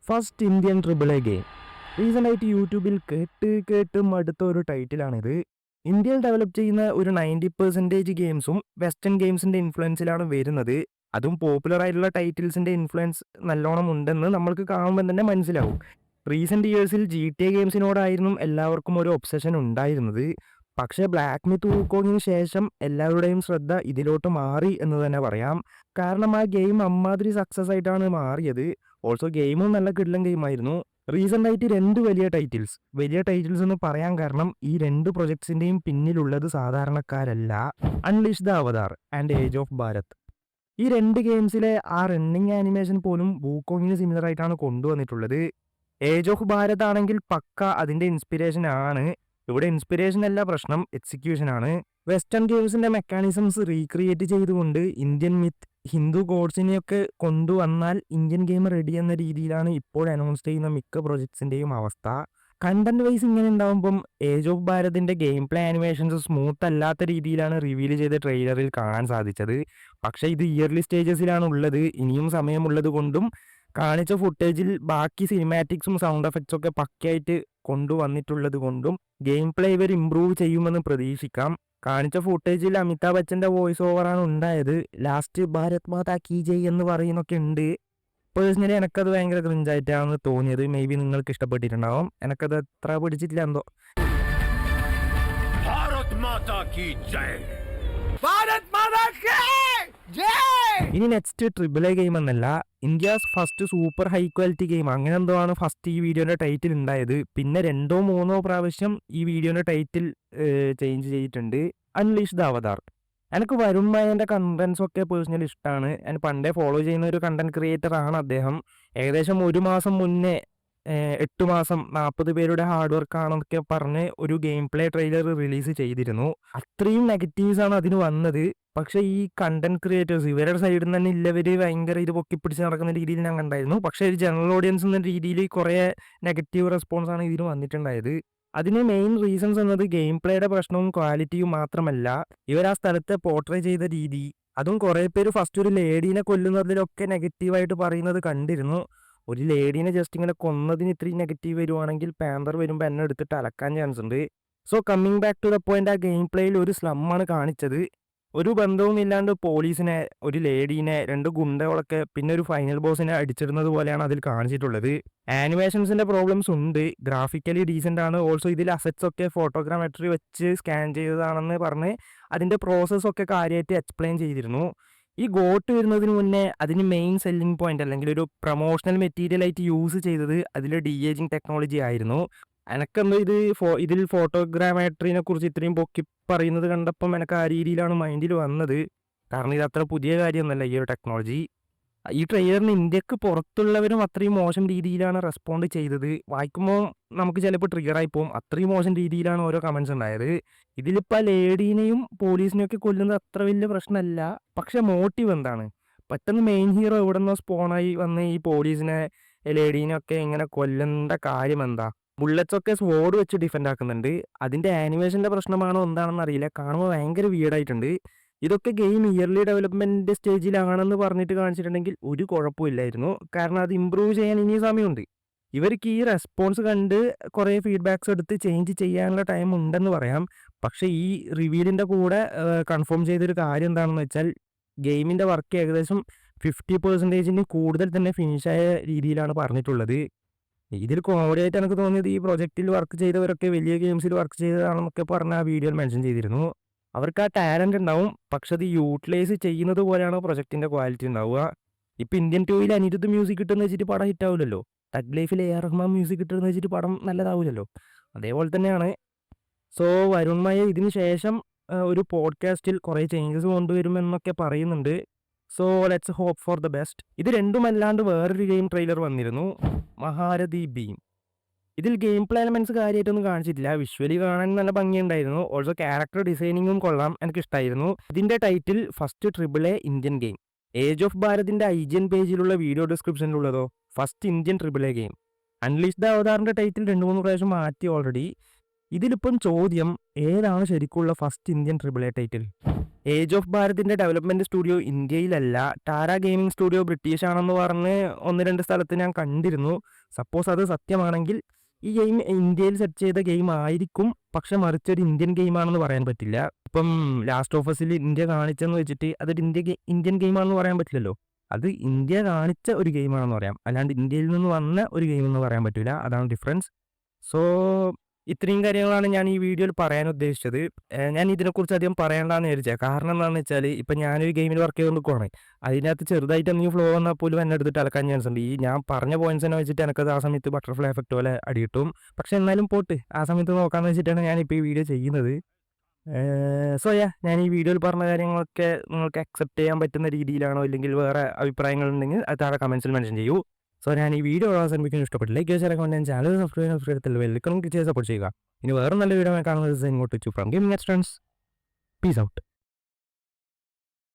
First Indian triple A game. റീസെൻ്റായിട്ട് യൂട്യൂബിൽ കേട്ട് മടുത്ത ഒരു ടൈറ്റിലാണിത്. ഇന്ത്യയിൽ ഡെവലപ്പ് ചെയ്യുന്ന ഒരു 90% ഗെയിംസും വെസ്റ്റേൺ ഗെയിംസിൻ്റെ ഇൻഫ്ലുവൻസിലാണ് വരുന്നത്. അതും പോപ്പുലർ ആയിട്ടുള്ള ടൈറ്റിൽസിൻ്റെ ഇൻഫ്ലുവൻസ് നല്ലോണം ഉണ്ടെന്ന് നമ്മൾക്ക് കാണുമ്പോൾ തന്നെ മനസ്സിലാവും. റീസെൻ്റ് ഇയേഴ്സിൽ GTA ഗെയിംസിനോടായിരുന്നു എല്ലാവർക്കും ഒരു ഒബ്സഷൻ ഉണ്ടായിരുന്നത്. പക്ഷേ ബ്ലാക്ക് മിത്ത് വൂക്കോങ്ങിന് ശേഷം എല്ലാവരുടെയും ശ്രദ്ധ ഇതിലോട്ട് മാറി എന്ന് തന്നെ പറയാം. കാരണം ആ ഗെയിം അമ്മാതിരി സക്സസ് ആയിട്ടാണ് മാറിയത്. ഓൾസോ ഗെയിമും നല്ല കിടിലൻ ഗെയിമായിരുന്നു. റീസെൻ്റായിട്ട് രണ്ട് വലിയ ടൈറ്റിൽസ് എന്ന് പറയാൻ കാരണം ഈ രണ്ട് പ്രൊജക്ട്സിൻ്റെയും പിന്നിലുള്ളത് സാധാരണക്കാരല്ല. Unleash the Avatar and age of Bharat. ഈ രണ്ട് ഗെയിംസിലെ ആ റണ്ണിങ് ആനിമേഷൻ പോലും വൂക്കോങ്ങിന് സിമിലർ ആയിട്ടാണ് കൊണ്ടുവന്നിട്ടുള്ളത്. ഏജ് ഓഫ് ഭാരത് ആണെങ്കിൽ പക്ക അതിൻ്റെ ഇൻസ്പിറേഷൻ ആണ്. ഇവിടെ ഇൻസ്പിറേഷൻ അല്ല പ്രശ്നം, എക്സിക്യൂഷൻ ആണ്. വെസ്റ്റേൺ ഗെയിംസിന്റെ മെക്കാനിസംസ് റീക്രിയേറ്റ് ചെയ്തുകൊണ്ട് ഇന്ത്യൻ മിത്ത്, ഹിന്ദു ഗോഡ്സിനെയൊക്കെ കൊണ്ടുവന്നാൽ ഇന്ത്യൻ ഗെയിം റെഡി എന്ന രീതിയിലാണ് ഇപ്പോൾ അനൗൺസ് ചെയ്യുന്ന മിക്ക പ്രൊജക്ട്സിന്റെയും അവസ്ഥ. കണ്ടന്റ് വൈസ് ഇങ്ങനെ ഉണ്ടാവുമ്പം ഏജ് ഓഫ് ഭാരതിന്റെ ഗെയിം പ്ലേ ആനിമേഷൻസ് സ്മൂത്ത് അല്ലാത്ത രീതിയിലാണ് റിവീൽ ചെയ്ത ട്രെയിലറിൽ കാണാൻ സാധിച്ചത്. പക്ഷേ ഇത് ഇയർലി സ്റ്റേജസിലാണ് ഉള്ളത്. ഇനിയും സമയമുള്ളത് കൊണ്ടും കാണിച്ച ഫുട്ടേജിൽ ബാക്കി സിനിമാറ്റിക്സും സൗണ്ട് എഫക്ട്സും ഒക്കെ പക്കയായിട്ട് കൊണ്ടുവന്നിട്ടുള്ളത് കൊണ്ടും ഗെയിം പ്ലേ ഇവർ ഇംപ്രൂവ് ചെയ്യുമെന്ന് പ്രതീക്ഷിക്കാം. കാണിച്ച ഫുട്ടേജിൽ അമിതാഭ് ബച്ചൻ്റെ വോയിസ് ഓവറാണ് ഉണ്ടായത്. ലാസ്റ്റ് ഭാരത് മാതാ കീ ജയ് എന്ന് പറയുന്നൊക്കെ ഉണ്ട്. പേഴ്സണലി എനിക്കത് ഭയങ്കര ക്രിഞ്ചായിട്ടാണ് തോന്നിയത്. മേ ബി നിങ്ങൾക്ക് ഇഷ്ടപ്പെട്ടിട്ടുണ്ടാവും. എനിക്കത് അത്ര പിടിച്ചിട്ടില്ല എന്തോ. ഇനി നെക്സ്റ്റ് ട്രിപ്പിൾ എ ഗെയിം എന്നല്ല, India's first super high quality game അങ്ങനെ എന്തോ ആണ് ഫസ്റ്റ് ഈ വീഡിയോന്റെ ടൈറ്റിൽ ഉണ്ടായത്. പിന്നെ 2-3 പ്രാവശ്യം ഈ വീഡിയോന്റെ ടൈറ്റിൽ ചേഞ്ച് ചെയ്തിട്ടുണ്ട്. അൺലീഷ് ദ അവതാർ. എനിക്ക് വരുൺ മായന്റെ കണ്ടന്റ്സ് ഒക്കെ പേഴ്സണലി ഇഷ്ടമാണ്. ഞാൻ പണ്ടേ ഫോളോ ചെയ്യുന്ന ഒരു കണ്ടന്റ് ക്രിയേറ്റർ ആണ് അദ്ദേഹം. ഏകദേശം 1 മാസം മുന്നേ 8 മാസം 40 പേരുടെ ഹാർഡ് വർക്ക് ആണെന്നൊക്കെ പറഞ്ഞ് ഒരു ഗെയിം പ്ലേ ട്രെയിലർ റിലീസ് ചെയ്തിരുന്നു. അത്രയും നെഗറ്റീവ്സ് ആണ് അതിന് വന്നത്. പക്ഷേ ഈ കണ്ടന്റ് ക്രിയേറ്റേഴ്സ് ഇവരുടെ സൈഡിൽ നിന്ന് തന്നെ ഇല്ലവര് ഭയങ്കര ഇത് പൊക്കിപ്പിടിച്ച് നടക്കുന്ന രീതിയിൽ ഞാൻ കണ്ടായിരുന്നു. പക്ഷേ ഒരു ജനറൽ ഓഡിയൻസ് എന്ന രീതിയിൽ കുറേ നെഗറ്റീവ് റെസ്പോൺസ് ആണ് ഇതിന് വന്നിട്ടുണ്ടായത്. അതിന് മെയിൻ റീസൺസ് എന്നത് ഗെയിം പ്ലേയുടെ പ്രശ്നവും ക്വാളിറ്റിയും മാത്രമല്ല, ഇവർ ആ സ്ഥലത്തെ പോർട്രേ ചെയ്ത രീതി. അതും കുറേ പേര് ഫസ്റ്റ് ഒരു ലേഡീനെ കൊല്ലുന്നതിലൊക്കെ നെഗറ്റീവായിട്ട് പറയുന്നത് കണ്ടിരുന്നു. ഒരു ലേഡീനെ ജസ്റ്റ് ഇങ്ങനെ കൊന്നതിന് ഇത്രയും നെഗറ്റീവ് വരുവാണെങ്കിൽ പാന്തർ വരുമ്പോൾ എന്നെ എടുത്തിട്ട് അലക്കാൻ ചാൻസ് ഉണ്ട്. So coming back to the point, ആ ഗെയിം പ്ലേയിൽ ഒരു സ്ലമ്മാണ് കാണിച്ചത്. ഒരു ബന്ധവും ഇല്ലാണ്ട് പോലീസിനെ, ഒരു ലേഡീനെ, 2 ഗുണ്ടകളൊക്കെ പിന്നെ ഒരു ഫൈനൽ ബോസിനെ അടിച്ചിടുന്നത് പോലെയാണ് അതിൽ കാണിച്ചിട്ടുള്ളത്. ആനിമേഷൻസിന്റെ പ്രോബ്ലംസ് ഉണ്ട്. ഗ്രാഫിക്കലി ഡീസൻ്റ് ആണ്. ഓൾസോ ഇതിൽ അസറ്റ്സ് ഒക്കെ ഫോട്ടോഗ്രാമെട്രി വെച്ച് സ്കാൻ ചെയ്തതാണെന്ന് പറഞ്ഞ് അതിന്റെ പ്രോസസ് ഒക്കെ കാര്യമായിട്ട് എക്സ്പ്ലെയിൻ ചെയ്തിരുന്നു. ഈ ഗോട്ട് വരുന്നതിന് മുന്നേ അതിന് മെയിൻ സെല്ലിംഗ് പോയിന്റ് അല്ലെങ്കിൽ ഒരു പ്രൊമോഷണൽ മെറ്റീരിയൽ ആയിട്ട് യൂസ് ചെയ്തത് അതിൽ ഡി-ഏജിങ് ടെക്നോളജി ആയിരുന്നു. എനക്കെന്തോ ഇതിൽ ഫോട്ടോഗ്രാമെട്രീനെ കുറിച്ച് ഇത്രയും പൊക്കി പറയുന്നത് കണ്ടപ്പം എനിക്ക് ആ രീതിയിലാണ് മൈൻഡിൽ വന്നത്. കാരണം ഇത് അത്ര പുതിയ കാര്യമൊന്നുമല്ല ഈ ഒരു ടെക്നോളജി. ഈ ട്രെയിലറിന് ഇന്ത്യക്ക് പുറത്തുള്ളവരും അത്രയും മോശം രീതിയിലാണ് റെസ്പോണ്ട് ചെയ്തത്. വായിക്കുമ്പോൾ നമുക്ക് ചിലപ്പോൾ ട്രിഗറായി പോകും. അത്രയും മോശം രീതിയിലാണ് ഓരോ കമൻസ് ഉണ്ടായത്. ഇതിലിപ്പോൾ ലേഡീനെയും പോലീസിനെയും ഒക്കെ കൊല്ലുന്നത് അത്ര വലിയ പ്രശ്നമല്ല. പക്ഷെ മോട്ടീവ് എന്താണ്? പെട്ടെന്ന് മെയിൻ ഹീറോ എവിടെ നിന്നോ സ്പോണായി വന്ന് ഈ പോലീസിനെ, ലേഡീനെയൊക്കെ ഇങ്ങനെ കൊല്ലേണ്ട കാര്യം എന്താ? ബുള്ളറ്റ്സ് ഒക്കെ സ്വോർഡ് വെച്ച് ഡിഫെൻഡ് ആക്കുന്നുണ്ട്. അതിൻ്റെ ആനിമേഷൻ്റെ പ്രശ്നമാണോ എന്താണെന്ന് അറിയില്ല. കാണുമ്പോൾ ഭയങ്കര വീടായിട്ടുണ്ട്. ഇതൊക്കെ ഗെയിം ഇയർലി ഡെവലപ്മെൻറ്റ് സ്റ്റേജിലാണെന്ന് പറഞ്ഞിട്ട് കാണിച്ചിട്ടുണ്ടെങ്കിൽ ഒരു കുഴപ്പമില്ലായിരുന്നു. കാരണം അത് ഇമ്പ്രൂവ് ചെയ്യാൻ ഇനി സമയമുണ്ട്. ഇവർക്ക് ഈ റെസ്പോൺസ് കണ്ട് കുറേ ഫീഡ്ബാക്സ് എടുത്ത് ചേഞ്ച് ചെയ്യാനുള്ള ടൈം ഉണ്ടെന്ന് പറയാം. പക്ഷേ ഈ റിവീലിൻ്റെ കൂടെ കൺഫേം ചെയ്തൊരു കാര്യം എന്താണെന്ന് വെച്ചാൽ ഗെയിമിൻ്റെ വർക്ക് ഏകദേശം 50% കൂടുതൽ തന്നെ ഫിനിഷായ രീതിയിലാണ് പറഞ്ഞിട്ടുള്ളത്. ഇതിൽ കോമഡി ആയിട്ട് എനിക്ക് തോന്നിയത് ഈ പ്രൊജക്റ്റിൽ വർക്ക് ചെയ്തവരൊക്കെ വലിയ ഗെയിംസിൽ വർക്ക് ചെയ്തതാണെന്നൊക്കെ പറഞ്ഞ ആ വീഡിയോയിൽ മെൻഷൻ ചെയ്തിരുന്നു. അവർക്ക് ആ ടാലൻ്റ് ഉണ്ടാവും. പക്ഷെ അത് യൂട്ടിലൈസ് ചെയ്യുന്നത് പോലെയാണ് പ്രൊജക്റ്റിൻ്റെ ക്വാളിറ്റി ഉണ്ടാവുക. ഇപ്പം ഇന്ത്യൻ 2ൽ അനിരുദ്ധ് മ്യൂസിക് കിട്ടുമെന്ന് വെച്ചിട്ട് പടം ഹിറ്റാവില്ലല്ലോ. തഗ് ലൈഫിൽ AR റഹ്മാൻ മ്യൂസിക് കിട്ടുമെന്ന് വെച്ചിട്ട് പടം നല്ലതാവില്ലല്ലോ. അതേപോലെ തന്നെയാണ്. സോ വരുൺ മായ ഇതിന് ശേഷം ഒരു പോഡ്കാസ്റ്റിൽ കുറേ ചേഞ്ചസ് കൊണ്ടുവരുമെന്നൊക്കെ പറയുന്നുണ്ട്. So let's hope for the best. ഇത് രണ്ടുമല്ലാണ്ട് വേറൊരു ഗെയിം ട്രെയിലർ വന്നിരുന്നു, മഹാരഥി ഭീം. ഇതിൽ ഗെയിം പ്ലേ എലമെന്റ്സ് കാര്യമായിട്ടൊന്നും കാണിച്ചിട്ടില്ല. വിഷ്വലി കാണാൻ നല്ല ഭംഗിയുണ്ടായിരുന്നു. ഓൾസോ ക്യാരക്ടർ ഡിസൈനിങ്ങും കൊള്ളാം, എനിക്കിഷ്ടമായിരുന്നു. ഇതിന്റെ title first triple A Indian game. Age of ഭാരതിന്റെ IGN പേജിലുള്ള വീഡിയോ ഡിസ്ക്രിപ്ഷനിലുള്ളതോ first Indian triple A game. Unleash the അവതാറിന്റെ ടൈറ്റിൽ 2-3 പ്രാവശ്യം മാറ്റി ഓൾറെഡി. ഇതിലിപ്പം ചോദ്യം, ഏതാണ് ശരിക്കുള്ള first Indian triple A title? Age of ഭാരതിൻ്റെ ഡെവലപ്മെൻറ്റ് സ്റ്റുഡിയോ ഇന്ത്യയിലല്ല, ടാര ഗെയിമിംഗ് സ്റ്റുഡിയോ ബ്രിട്ടീഷ് ആണെന്ന് പറഞ്ഞ് 1-2 സ്ഥലത്ത് ഞാൻ കണ്ടിരുന്നു. സപ്പോസ് അത് സത്യമാണെങ്കിൽ ഈ ഗെയിം ഇന്ത്യയിൽ സെറ്റ് ചെയ്ത ഗെയിം ആയിരിക്കും, പക്ഷെ മറിച്ചൊരു ഇന്ത്യൻ ഗെയിമാണെന്ന് പറയാൻ പറ്റില്ല. ഇപ്പം ലാസ്റ്റ് ഓഫ് അസിൽ ഇന്ത്യ കാണിച്ചെന്ന് വെച്ചിട്ട് അതൊരു ഇന്ത്യൻ ഗെയിമാണെന്ന് പറയാൻ പറ്റില്ലല്ലോ. അത് ഇന്ത്യ കാണിച്ച ഒരു ഗെയിമാണെന്ന് പറയാം, അല്ലാണ്ട് ഇന്ത്യയിൽ നിന്ന് വന്ന ഒരു ഗെയിം എന്ന് പറയാൻ പറ്റില്ല. അതാണ് ഡിഫറൻസ്. സോ ഇത്രയും കാര്യങ്ങളാണ് ഞാൻ ഈ വീഡിയോയിൽ പറയാൻ ഉദ്ദേശിച്ചത്. ഞാൻ ഇതിനെക്കുറിച്ച് അധികം പറയേണ്ടെന്ന് വിചാരിച്ചത്. കാരണം എന്താണെന്ന് വെച്ചാൽ ഇപ്പം ഞാനൊരു ഗെയിമിൽ വർക്ക് ചെയ്തുകൊണ്ടിരിക്കുകയാണ്. അതിനകത്ത് ചെറുതായിട്ട് എന്തെങ്കിലും ഫ്ലോ വന്നാൽ പോലും എന്നെ എടുത്തിട്ട് അലക്കാൻ ചാൻസ് ഉണ്ട്. ഈ ഞാൻ പറഞ്ഞ പോയിന്റ്സ് തന്നെ വെച്ചിട്ട് എനിക്കത് ആ സമയത്ത് ബട്ടർഫ്ലൈ എഫക്റ്റ് പോലെ അടിയിട്ടും. പക്ഷെ എന്നാലും പോട്ട് ആ സമയത്ത് നോക്കാമെന്ന് വെച്ചിട്ടാണ് ഞാനിപ്പോൾ ഈ വീഡിയോ ചെയ്യുന്നത്. സോ ഞാൻ ഈ വീഡിയോയിൽ പറഞ്ഞ കാര്യങ്ങളൊക്കെ നിങ്ങൾക്ക് അക്സെപ്റ്റ് ചെയ്യാൻ പറ്റുന്ന രീതിയിലാണോ, ഇല്ലെങ്കിൽ വേറെ അഭിപ്രായങ്ങളുണ്ടെങ്കിൽ അത് താഴെ കമൻസിൽ മെൻഷൻ ചെയ്യൂ. സോ ഞാൻ ഈ വീഡിയോ അവസാനിപ്പിക്കാൻ ഇഷ്ടപ്പെട്ടില്ല. ലൈക്ക് ചെയ്യാൻ ചാനൽ സബ്സ്ക്രൈബ് വെൽക്കം ചെയ്ത് സപ്പോർട്ട് ചെയ്യുക. ഇനി വേറെ നല്ല വീഡിയോ കാണുന്നത് ഇങ്ങോട്ട് ഫ്രം ഗെയിമിംഗ് എക്സ്ട്രൻസ്. Peace out.